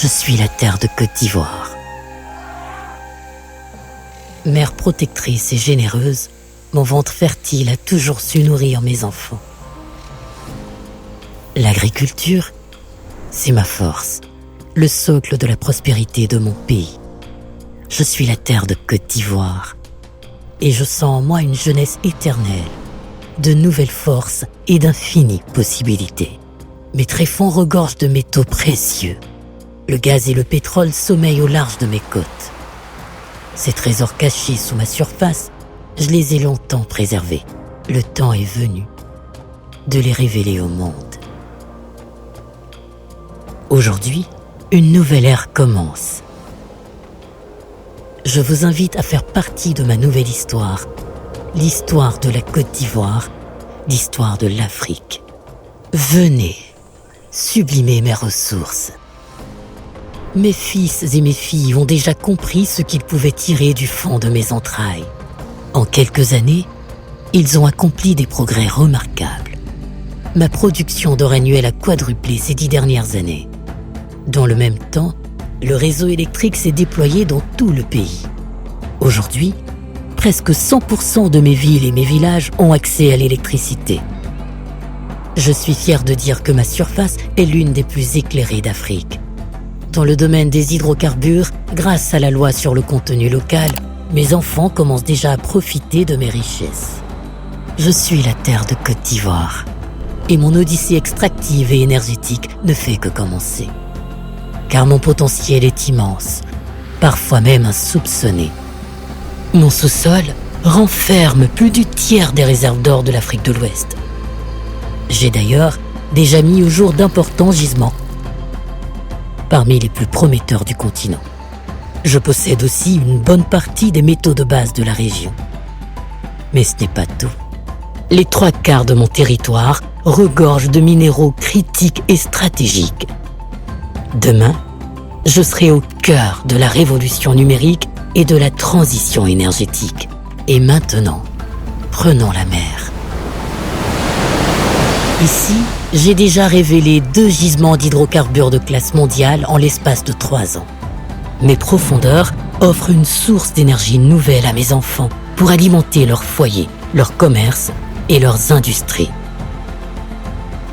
Je suis la terre de Côte d'Ivoire. Mère protectrice et généreuse, mon ventre fertile a toujours su nourrir mes enfants. L'agriculture, c'est ma force, le socle de la prospérité de mon pays. Je suis la terre de Côte d'Ivoire et je sens en moi une jeunesse éternelle, de nouvelles forces et d'infinies possibilités. Mes tréfonds regorgent de métaux précieux. Le gaz et le pétrole sommeillent au large de mes côtes. Ces trésors cachés sous ma surface, je les ai longtemps préservés. Le temps est venu de les révéler au monde. Aujourd'hui, une nouvelle ère commence. Je vous invite à faire partie de ma nouvelle histoire, l'histoire de la Côte d'Ivoire, l'histoire de l'Afrique. Venez, sublimer mes ressources. Mes fils et mes filles ont déjà compris ce qu'ils pouvaient tirer du fond de mes entrailles. En quelques années, ils ont accompli des progrès remarquables. Ma production d'or annuel a quadruplé ces 10 dernières années. Dans le même temps, le réseau électrique s'est déployé dans tout le pays. Aujourd'hui, presque 100% de mes villes et mes villages ont accès à l'électricité. Je suis fier de dire que ma surface est l'une des plus éclairées d'Afrique. Dans le domaine des hydrocarbures, grâce à la loi sur le contenu local, mes enfants commencent déjà à profiter de mes richesses. Je suis la terre de Côte d'Ivoire et mon odyssée extractive et énergétique ne fait que commencer. Car mon potentiel est immense, parfois même insoupçonné. Mon sous-sol renferme plus du tiers des réserves d'or de l'Afrique de l'Ouest. J'ai d'ailleurs déjà mis au jour d'importants gisements, parmi les plus prometteurs du continent. Je possède aussi une bonne partie des métaux de base de la région. Mais ce n'est pas tout. Les 3/4 de mon territoire regorgent de minéraux critiques et stratégiques. Demain, je serai au cœur de la révolution numérique et de la transition énergétique. Et maintenant, prenons la mer. Ici, j'ai déjà révélé 2 gisements d'hydrocarbures de classe mondiale en l'espace de 3 ans. Mes profondeurs offrent une source d'énergie nouvelle à mes enfants pour alimenter leur foyer, leur commerce et leurs industries.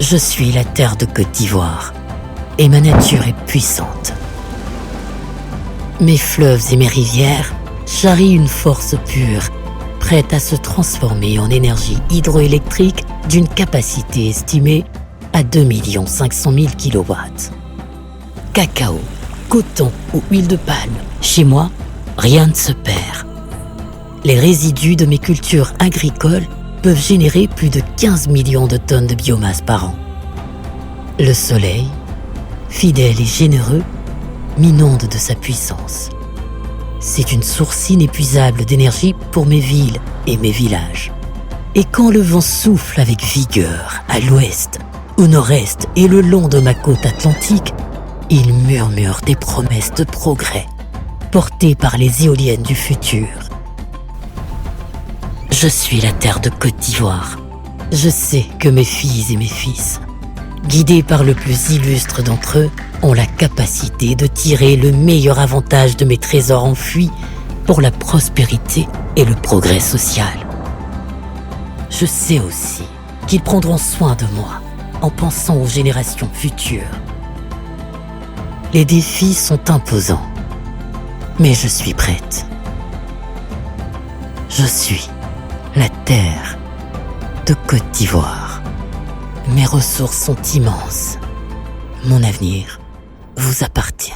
Je suis la terre de Côte d'Ivoire et ma nature est puissante. Mes fleuves et mes rivières charrient une force pure, prête à se transformer en énergie hydroélectrique d'une capacité estimée à 2 500 000 kW. Cacao, coton ou huile de palme, chez moi, rien ne se perd. Les résidus de mes cultures agricoles peuvent générer plus de 15 millions de tonnes de biomasse par an. Le soleil, fidèle et généreux, m'inonde de sa puissance. C'est une source inépuisable d'énergie pour mes villes et mes villages. Et quand le vent souffle avec vigueur à l'ouest, au nord-est et le long de ma côte atlantique, il murmure des promesses de progrès portées par les éoliennes du futur. Je suis la terre de Côte d'Ivoire. Je sais que mes filles et mes fils, guidés par le plus illustre d'entre eux, ont la capacité de tirer le meilleur avantage de mes trésors enfouis pour la prospérité et le progrès social. Je sais aussi qu'ils prendront soin de moi en pensant aux générations futures. Les défis sont imposants, mais je suis prête. Je suis la terre de Côte d'Ivoire. Mes ressources sont immenses. Mon avenir vous appartient.